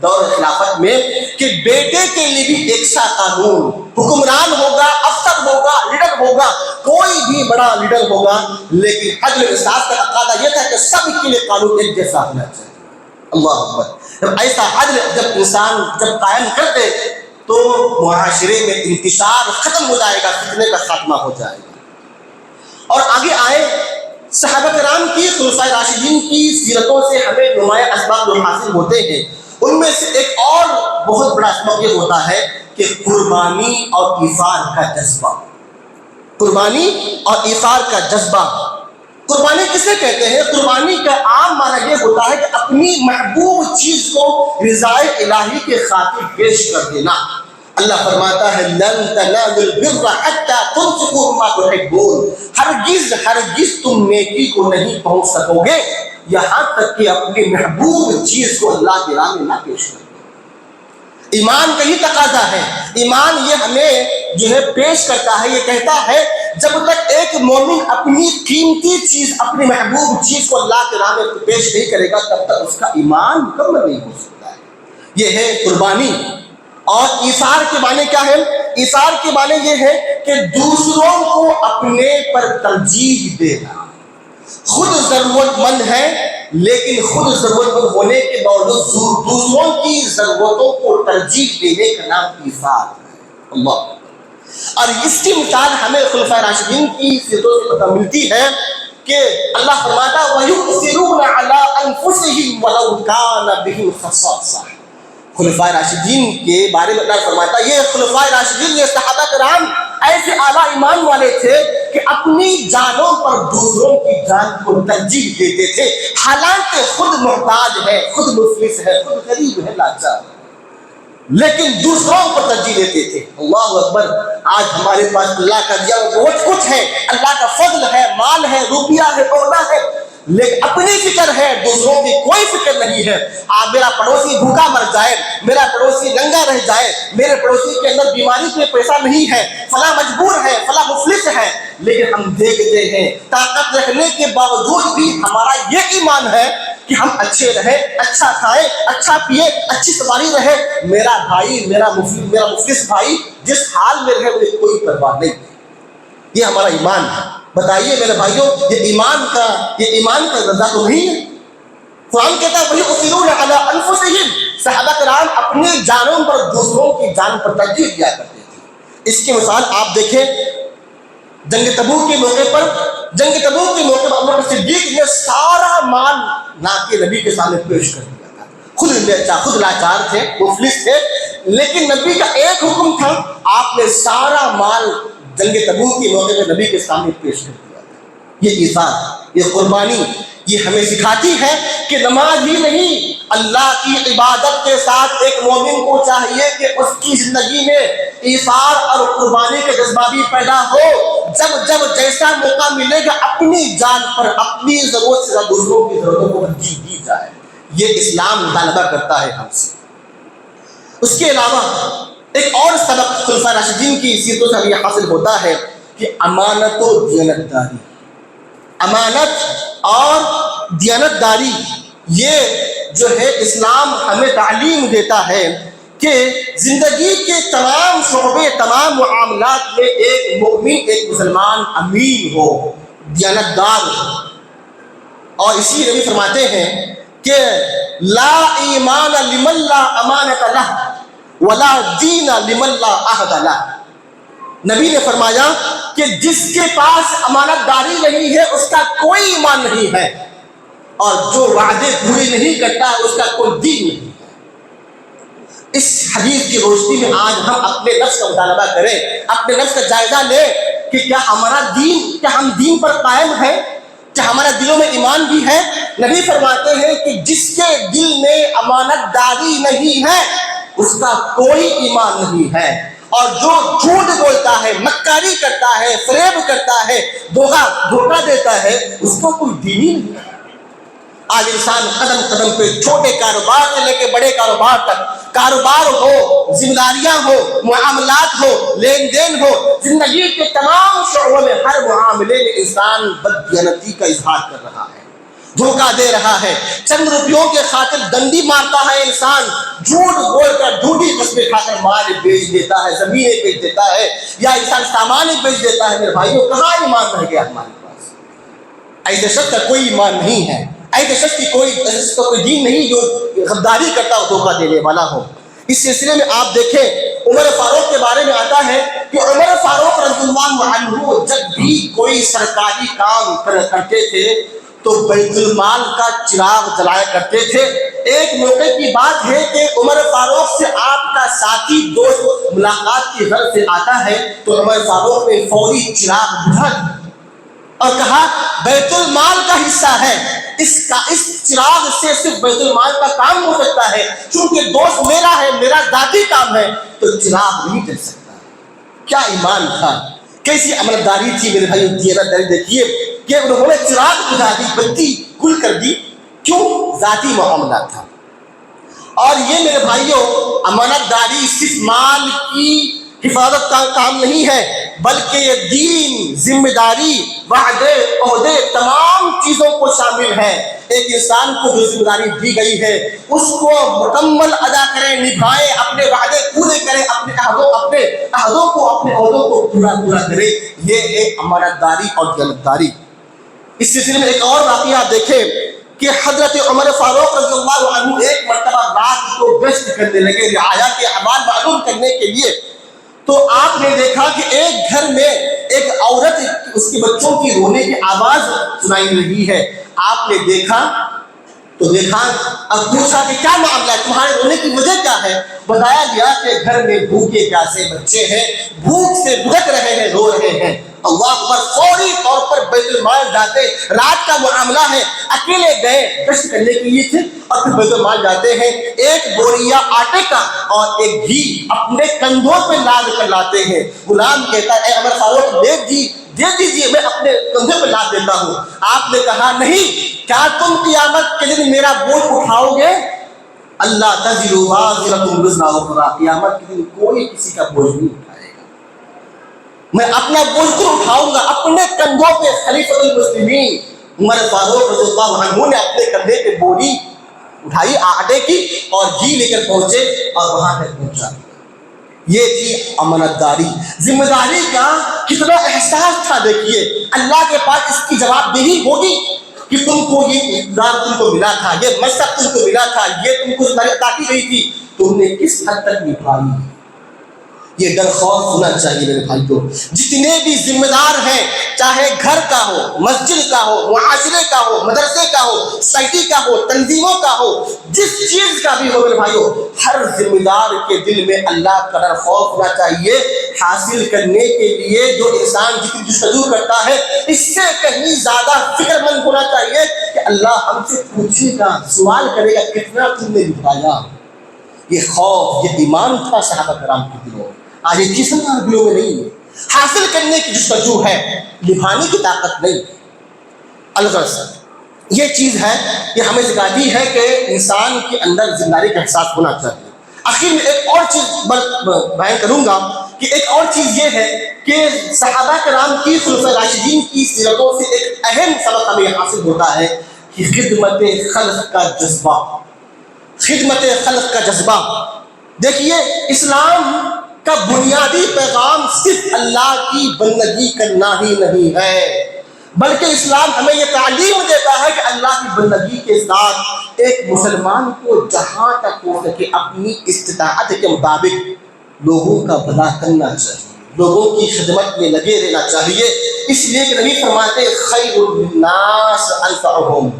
دور خلافت میں کہ بیٹے کے لیے بھی ایک سا قانون، حکمران ہوگا، افسر ہوگا، لیڈر ہوگا، کوئی بھی بڑا لیڈر ہوگا، لیکن عدل انصاف کا تقاضا یہ تھا کہ سب کے لیے قانون ایک جیسا ہونا چاہیے۔ اللہ اکبر، جب ایسا عدل جب انسان قائم کر دے تو معاشرے میں انتشار ختم ہو جائے گا، فتنے کا خاتمہ ہو جائے گا۔ اور آگے آئے صحابہ کرام کی، خلفائے راشدین کی سیرتوں سے ہمیں نمایاں اسباق جو حاصل ہوتے ہیں، ان میں سے ایک اور بہت بڑا اسباق یہ ہوتا ہے کہ قربانی اور ایثار کا جذبہ۔ قربانی اور ایثار کا جذبہ۔ قربانی کسے کہتے ہیں؟ قربانی کا عام معنی یہ ہوتا ہے کہ اپنی محبوب چیز کو رضائے الہی کے خاطر پیش کر دینا۔ اللہ فرماتا ہے لن تنالوا البر حتى تنفقوا مما تحبون، ہرگز تم نیکی کو نہیں پہنچ سکو گے یہاں تک کہ اپنی محبوب چیز کو اللہ کی راہ میں نہ پیش کرو۔ ایمان کا ہی تقاضا ہے، ایمان یہ ہمیں جو ہے پیش کرتا ہے، یہ کہتا ہے جب تک ایک مومن اپنی قیمتی چیز، اپنی محبوب چیز کو اللہ کے راہ میں پیش نہیں کرے گا تب تک اس کا ایمان مکمل نہیں ہو سکتا ہے۔ یہ ہے قربانی۔ اور ایثار کے معنی کیا ہے؟ ایثار کے معنی یہ ہے کہ دوسروں کو اپنے پر ترجیح دینا۔ خود ضرورت مند ہے لیکن خود ضرورت مند ہونے کے باوجود دوسروں کی ضرورتوں کو ترجیح دینے کا نام ایثار ہے۔ اللہ، اور اس کی مثال ہمیں خلفائے راشدین کی سیرتوں سے پتہ ملتی ہے کہ اللہ فرماتا ہے وَيُؤْثِرُونَ عَلَىٰ أَنفُسِهِمْ وَلَوْ كَانَ بِهِمْ خَصَاصَةٌ۔ خلفائے راشدین کے بارے میں اللہ فرماتا ہے یہ خلفائے راشدین، یہ صحابہ کرام ایسے اعلیٰ ایمان والے تھے کہ اپنی جانوں پر دوسروں کی جان کو ترجیح دیتے تھے، حالانکہ خود محتاج ہے، خود مفلس ہے، خود غریب ہے، لاچار ہے، لیکن دوسروں کو ترجیح دیتے تھے. اللہ اکبر. آج ہمارے پاس اللہ کا دیا بہت کچھ ہے, اللہ کا فضل ہے, مال ہے, روپیہ ہے, عہدہ ہے, لیکن اپنی فکر ہے, دوسروں کی کوئی فکر نہیں ہے. میرا پڑوسی بھوکا مر جائے, میرا پڑوسی ننگا رہ جائے, میرے پڑوسی کے اندر بیماری کے پیسہ نہیں ہے, فلاں مجبور ہے, فلاں مفلس ہے, لیکن ہم دیکھتے ہیں طاقت رکھنے کے باوجود بھی ہمارا یہ ایمان ہے کہ ہم اچھے رہے, اچھا کھائے, اچھا پیے, اچھی سواری رہے. میرا بھائی, میرا مفلس بھائی جس حال میں رہے مجھے کوئی پرواہ نہیں. یہ ہمارا ایمان ہے. بتائیے میرے بھائیوں, یہ ایمان کا درجہ تو نہیں ہے. قرآن کہتا ہے وہی اصولون علی انفسہم, صحابہ کرام اپنی جانوں پر دوسروں کی جان پر ترجیح دیا کرتے تھے. اس کی مثال آپ دیکھیں جنگ تبوک کے موقع پر ابو بکر صدیق نے سارا مال لا کے نبی کے سامنے پیش کر دیا تھا. خود لاچار تھے, مفلس تھے, لیکن نبی کا ایک حکم تھا, آپ نے سارا مال جنگ تبوک کے موقع پر نبی کے سامنے پیش کر دیا تھا. یہ ایثار, یہ قربانی, یہ ہمیں سکھاتی ہے کہ نماز ہی نہیں, اللہ کی عبادت کے ساتھ ایک مومن کو چاہیے کہ اس کی زندگی میں ایثار اور قربانی کا جذبہ بھی پیدا ہو. جب جیسا موقع ملے گا اپنی جان پر, اپنی ضرورت سے دوسروں کی ضرورتوں کو ترجیح دی جائے. یہ اسلام مطالبہ کرتا ہے ہم سے. اس کے علاوہ ایک اور سبق خلفاء راشدین کی سیرتوں سے ہمیں حاصل ہوتا ہے کہ امانت و دیانت داری, امانت اور دیانت داری, یہ جو ہے اسلام ہمیں تعلیم دیتا ہے کہ زندگی کے تمام شعبے, تمام معاملات میں ایک مومن, ایک مسلمان امین ہو, دیانت دار ہو. اور اسی نبی فرماتے ہیں کہ لا ایمان لمن لا امانت لہ ولا دین لمن لا عہد لہ. نبی نے فرمایا کہ جس کے پاس امانت داری نہیں ہے اس کا کوئی ایمان نہیں ہے, اور جو وعدے پورے نہیں کرتا ہے اس کا کوئی دین نہیں ہے. اس حدیث کی روشنی میں آج ہم اپنے نفس کا مطالبہ کریں, اپنے نفس کا جائزہ لیں کہ کیا ہم دین پر قائم ہیں, کیا ہمارا دلوں میں ایمان بھی ہے. نبی فرماتے ہیں کہ جس کے دل میں امانت داری نہیں ہے اس کا کوئی ایمان نہیں ہے, اور جو جھوٹ بولتا ہے, مکاری کرتا ہے, فریب کرتا ہے, دھوکہ دیتا ہے, اس کو کوئی دین ہی نہیں ہے. آج انسان قدم قدم پہ چھوٹے کاروبار سے لے کے بڑے کاروبار تک, کاروبار ہو, ذمہ داریاں ہو, معاملات ہو, لین دین ہو, زندگی کے تمام شعبوں میں ہر معاملے میں انسان بددیانتی کا اظہار کر رہا ہے, دھوکہ دے رہا ہے. چند روپیوں کے خاطر ڈنڈی مارتا ہے انسان, جھوٹ بول کر جھوٹی قسمیں کھا کر مال بیچ دیتا ہے, زمینیں بیچ دیتا ہے, یا انسان سامان بیچ دیتا ہے. میرے بھائیوں, کہاں ایمان رہ گیا ہمارے پاس؟ ایسے شخص کا کوئی ایمان نہیں ہے, ایسے شخص کی کوئی دین نہیں جو غداری کرتا ہو, دھوکہ دینے والا ہو. اس سلسلے میں آپ دیکھیں عمر فاروق کے بارے میں آتا ہے کہ عمر فاروق رضی اللہ عنہ جب بھی کوئی سرکاری کام کرتے تھے تو بیت المال کا چراغ جلایا کرتے تھے. ایک موقع کی بات ہے کہ عمر فاروق سے آپ کا ساتھی دوست ملاقات کی غرض سے آتا ہے تو عمر فاروق نے فوری چراغ بجھا اور کہا بیت المال کا حصہ ہے, اس چراغ سے صرف بیت المال کا کام ہو سکتا ہے, چونکہ دوست میرا ہے, میرا ذاتی کام ہے, تو چراغ نہیں جل سکتا. کیا ایمان تھا, کیسی امانتداری تھی میرے بھائی. دیانت داری دیکھیے کہ انہوں نے چراغ بجھا دی, بتی کل کر دی, کیوں؟ ذاتی معاملہ تھا. اور یہ میرے بھائیوں امانت داری صرف مال کی حفاظت کا کام نہیں ہے, بلکہ یہ دین, ذمہ داری, وعدے, عہدے, تمام چیزوں کو شامل ہے. ایک انسان کو جو ذمہ داری دی گئی ہے اس کو مکمل ادا کرے, نبھائے, اپنے وعدے پورے کرے, اپنے عہدوں کو پورا کرے. یہ ایک امانت داری اور دیانت داری. اس سلسلے میں ایک اور واقعہ دیکھیں کہ حضرت عمر فاروق رضی اللہ عنہ ایک مرتبہ رات کو گشت کرنے لگے رعایا کے اعمال معلوم کرنے کے لیے. تو آپ نے دیکھا کہ ایک گھر میں ایک عورت, اس کے بچوں کی رونے کی آواز سنائی رہی ہے. آپ نے دیکھا تو دیکھا اب پوچھا کہ کیا معاملہ ہے, تمہارے رونے کی وجہ کیا ہے؟ بتایا گیا کہ گھر میں بھوکے پیاسے بچے ہیں, بھوک سے بھٹک رہے ہیں, رو رہے ہیں. اللہ اکبر, فوری طور پر بیت المال جاتے, رات کا معاملہ ہے, اکیلے گئے گشت کرنے کے لیے تھے, اور پھر بیت المال جاتے ہیں, ایک بوریا آٹے کا اور ایک گھی اپنے کندھوں پہ لاد کر لاتے ہیں. غلام کہتا ہے اے عمر فاروق دے دیجیے, میں اپنے کندھے پہ لاد دیتا ہوں. آپ نے کہا نہیں, کیا تم قیامت کے دن میرا بوجھ اٹھاؤ گے؟ اللہ تزر وازرۃ وزر اخرى, قیامت کے دن کوئی کسی کا بوجھ نہیں اٹھائے گا, میں اپنا بوجھ خود اٹھاؤں گا اپنے کندھوں پہ. خلیفۃ المسلمین عمر فاروق رضی اللہ عنہ نے اپنے کندھے پہ بوری اٹھائی آٹے کی اور گھی لے کر پہنچے اور وہاں تک پہنچا دیا. یہ تھی امانت داری. ذمہ داری کا کتنا احساس تھا دیکھیے. اللہ کے پاس اس کی جواب دہی ہوگی کہ تم کو یہ اقتدار تم کو ملا تھا, یہ منصب تم کو ملا تھا, یہ تم کو ذمہ داری عطا کی گئی تھی, تم نے کس حد تک نبھائی. یہ ڈر خوف ہونا چاہیے میرے بھائی کو. جتنے بھی ذمہ دار ہیں, چاہے گھر کا ہو, مسجد کا ہو, معاشرے کا ہو, مدرسے کا ہو, سوسائٹی کا ہو, تنظیموں کا ہو, جس چیز کا بھی ہو میرے بھائیو, ہر ذمہ دار کے دل میں اللہ کا ڈر خوف ہونا چاہیے. حاصل کرنے کے لیے جو انسان جتنی جستجو کرتا ہے, اس سے کہیں زیادہ فکر مند ہونا چاہیے کہ اللہ ہم سے پوچھے گا, سوال کرے گا کتنا تم نے نبھایا. یہ خوف, یہ ایمان تھا صحابہ کرام کے دلوں میں. آج یہ جسم دلوں میں نہیں ہے. حاصل کرنے کی جستجو ہے, نبھانے کی طاقت نہیں. الغرض یہ چیز ہے کہ ہمیں سکھاتی ہے کہ انسان کے اندر ذمہ داری کا احساس ہونا چاہیے. آخر میں ایک اور چیز بیان کروں گا کہ ایک اور چیز یہ ہے کہ صحابہ کرام کی خلفائے راشدین کی سیرتوں سے ایک اہم سبق ہمیں حاصل ہوتا ہے کہ خدمت خلق کا جذبہ. خدمت خلق کا جذبہ. دیکھیے, اسلام کا بنیادی پیغام صرف اللہ کی بندگی کرنا ہی نہیں ہے, بلکہ اسلام ہمیں یہ تعلیم دیتا ہے کہ اللہ کی بندگی کے ساتھ ایک مسلمان کو جہاں تک ہو سکے اپنی استطاعت کے مطابق لوگوں کا بھلا کرنا چاہیے, لوگوں کی خدمت میں لگے رہنا چاہیے. اس لیے کہ نبی فرماتے خیر الناس انفعهم,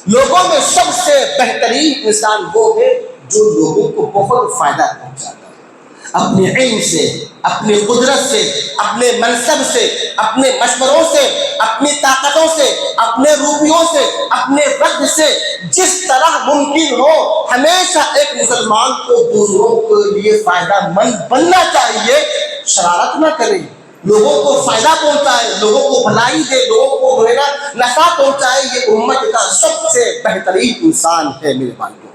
لوگوں میں سب سے بہترین انسان وہ ہے جو لوگوں کو بہت فائدہ پہنچاتا ہے, اپنے علم سے, اپنی قدرت سے, اپنے منصب سے, اپنے مشوروں سے, اپنی طاقتوں سے, اپنے روپیوں سے, اپنے وقت سے, جس طرح ممکن ہو ہمیشہ ایک مسلمان کو دوسروں کے لیے فائدہ مند بننا چاہیے. شرارت نہ کرے, لوگوں کو فائدہ پہنچائے, لوگوں کو بھلائی دے, لوگوں کو نفع پہنچائے. یہ امت کا سب سے بہترین انسان ہے میرے بھائیوں.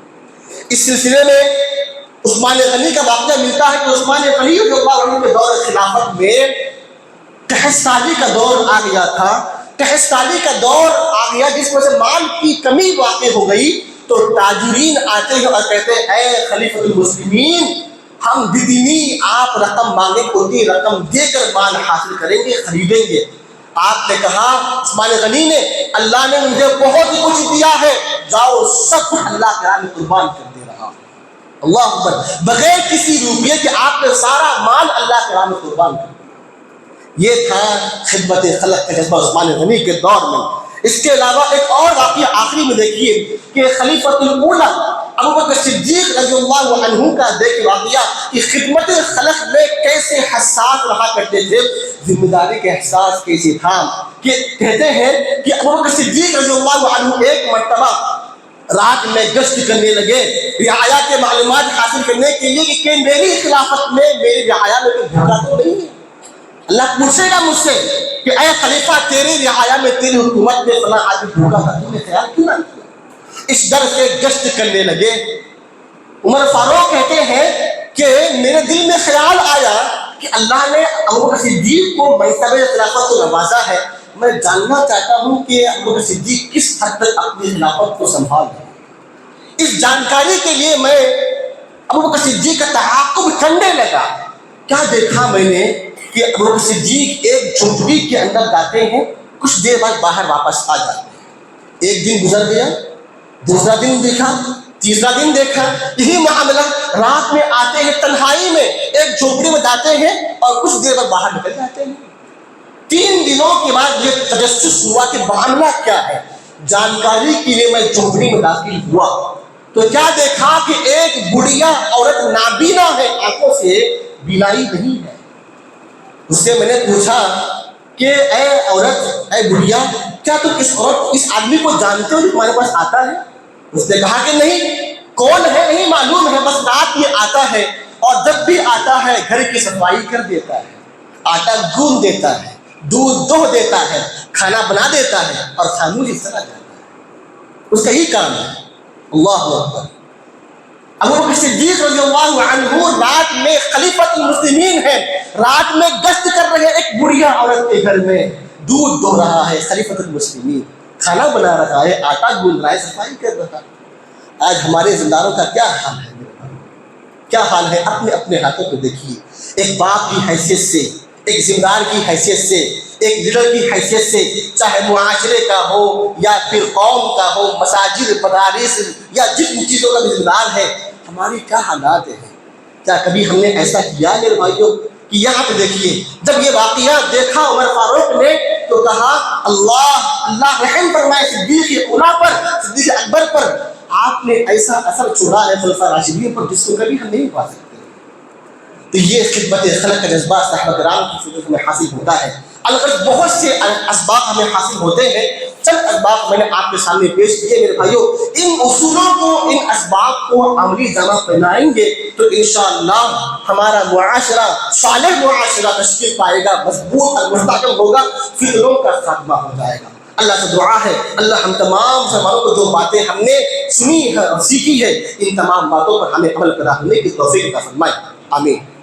اس سلسلے میں عثمان غنی کا واقعہ ملتا ہے کہ عثمان غنی رضی اللہ عنہ کے دور خلافت میں قحط سالی کا دور آ گیا تھا. قحط سالی کا دور آ گیا جس میں سے مال کی کمی واقع ہو گئی. تو تاجرین آتے ہیں اور کہتے ہیں اے خلیفۃ المسلمین, ہم بدنی آپ رقم مانگے ہوتی رقم دے کر مال حاصل کریں گے, خریدیں گے. آپ نے کہا عثمان غنی نے, اللہ نے مجھے بہت کچھ دیا ہے, جاؤ سب اللہ کے راہ میں قربان کر دے رہا. اللہ اکبر, بغیر کسی روپیے کے آپ نے سارا مال اللہ کے راہ میں قربان کر دیا. یہ تھا خدمت خلق کا جذبہ عثمان غنی کے دور میں. اس کے علاوہ ایک اور واقعہ آخری میں دیکھیے کہ خلیفۃ الاولی ابوبکر صدیق رضی اللہ عنہ کا دیکھ واقعہ کہ خدمت خلق میں کیسے حساس رہا کرتے تھے, ذمہ داری کا احساس کیسے تھا. کہ کہتے ہیں کہ ابوبکر صدیق رضی اللہ عنہ ایک مرتبہ رات میں گشت کرنے لگے رعایا کے معلومات حاصل کرنے کے لیے کہ میری خلافت میں میری رعایا میں کوئی بھوکا تو نہیں ہے. اللہ پوچھے گا مجھ سے کہ اے خلیفہ تیری رعایا میں, تیری حکومت میں فلاں آدمی بھوکا تھا, تم نے خیال کیوں نہ کیا؟ اس ڈر سے گشت کرنے لگے. عمر فاروق کہتے ہیں کہ میرے دل میں خیال آیا کہ اللہ نے ابوبکر صدیق کو منصب خلافت کو نوازا ہے, میں جاننا چاہتا ہوں کہ ابوبکر صدیق کس حد تک اپنی خلافت کو سنبھال رہے ہیں. اس جانکاری کے لیے میں ابوبکر صدیق کا تعاقب کرنے لگا. کیا دیکھا میں نے کہ ابوبکر صدیق ایک جھونپڑی کے اندر جاتے ہیں, کچھ دیر بعد باہر واپس آ جاتے ہیں. ایک دن گزر گیا, دوسرا دن دیکھا, تیسرا دن دیکھا, یہی معاملہ. رات میں آتے ہیں تنہائی میں, ایک جھونپڑی میں جاتے ہیں اور کچھ دیر بعد باہر نکل جاتے ہیں. 3 دنوں کے بعد یہ تجسس ہوا کہ معاملہ کیا ہے. جانکاری کے لیے میں جھونپڑی میں داخل ہوا تو کیا دیکھا کہ ایک بڑھیا عورت نابینا ہے، آنکھوں سے بینائی نہیں ہے۔ اس سے میں نے پوچھا کہ اے عورت، اے بڑھیا، کیا تم اس آدمی کو جانتے ہو جو تمہارے پاس آتا ہے؟ اس نے کہا کہ نہیں، کون ہے نہیں معلوم ہے، بس رات میں آتا ہے اور جب بھی آتا ہے گھر کی صفائی کر دیتا ہے، آٹا گوندھ دیتا ہے، دودھ دو دیتا ہے، کھانا بنا دیتا ہے اور خاموشی چلا جاتا ہے۔ اس کا ہی کام ہے۔ اللہ اکبر۔ ابو بکر صدیق رضی اللہ عنہ رات میں خلیفۃ المسلمین ہے، رات میں گشت کر رہے ایک بڑھیا عورت کے گھر میں، دودھ دو رہا ہے خلیفۃ المسلمین، کھانا بنا رہا ہے، آٹا گوندھ رہا ہے، صفائی کر رہا ہے۔ آج ہمارے زندانوں کا کیا حال ہے؟ کیا حال ہے؟ اپنے اپنے ہاتھوں کو دیکھیے۔ ایک باپ کی حیثیت سے، ایک ذمہ دار کی حیثیت سے، ایک لیڈر کی حیثیت سے، چاہے معاشرے کا ہو یا پھر قوم کا ہو، مساجد، مدارس یا جن چیزوں کا ذمہ دار ہے، ہماری کیا حالات ہیں؟ کیا کبھی ہم نے ایسا کیا میرے بھائیوں؟ کہ یہاں پہ دیکھیے، جب یہ واقعہ دیکھا عمر فاروق نے تو کہا اللہ رحم فرمائے صدیق اولیٰ پر، صدیق اکبر پر، آپ نے ایسا اثر چھوڑا ہے خلفاء راشدین پر جس کو کبھی ہم نہیں پا سکتے۔ تو یہ خدمت خلق کا جذبہ صحابہ کرام کی صورت میں حاصل ہوتا ہے۔ البتہ بہت سے اسباب ہمیں حاصل ہوتے ہیں، چند اسباب میں نے آپ کے سامنے پیش کیے میرے بھائیوں۔ ان اصولوں کو، ان اسباب کو عملی جامہ پہنائیں گے تو انشاءاللہ ہمارا معاشرہ صالح معاشرہ تشکیل پائے گا، مضبوط اور مستحکم ہوگا، فتنوں کا خاتمہ ہو جائے گا۔ اللہ سے دعا ہے اللہ ہم تمام مسلمانوں کو جو باتیں ہم نے سنی ہے اور سیکھی ہے، ان تمام باتوں پر ہمیں عمل کرنے کی توفیق عطا فرمائے۔ آمین۔